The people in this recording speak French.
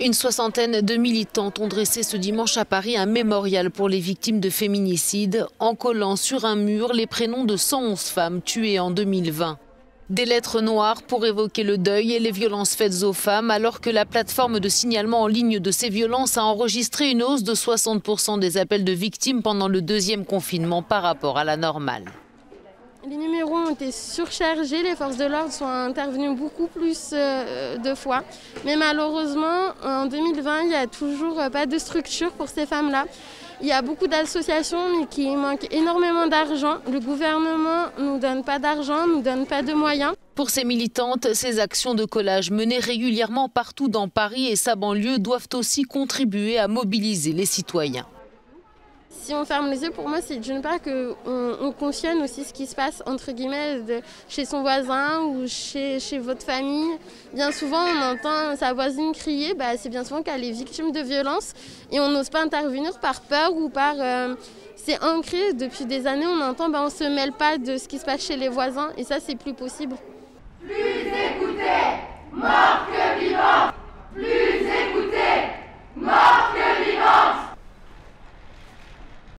Une soixantaine de militantes ont dressé ce dimanche à Paris un mémorial pour les victimes de féminicide en collant sur un mur les prénoms de 111 femmes tuées en 2020. Des lettres noires pour évoquer le deuil et les violences faites aux femmes, alors que la plateforme de signalement en ligne de ces violences a enregistré une hausse de 60% des appels de victimes pendant le deuxième confinement par rapport à la normale. Les numéros ont été surchargés, les forces de l'ordre sont intervenues beaucoup plus de fois. Mais malheureusement, en 2020, il n'y a toujours pas de structure pour ces femmes-là. Il y a beaucoup d'associations, mais qui manquent énormément d'argent. Le gouvernement ne nous donne pas d'argent, ne nous donne pas de moyens. Pour ces militantes, ces actions de collage menées régulièrement partout dans Paris et sa banlieue doivent aussi contribuer à mobiliser les citoyens. Si on ferme les yeux, pour moi, c'est d'une part qu'on cautionne aussi ce qui se passe entre guillemets chez son voisin ou chez votre famille. Bien souvent, on entend sa voisine crier, c'est bien souvent qu'elle est victime de violences et on n'ose pas intervenir par peur ou par... c'est ancré depuis des années, on entend on ne se mêle pas de ce qui se passe chez les voisins et ça, c'est plus possible. Plus écouté, mort que vivant.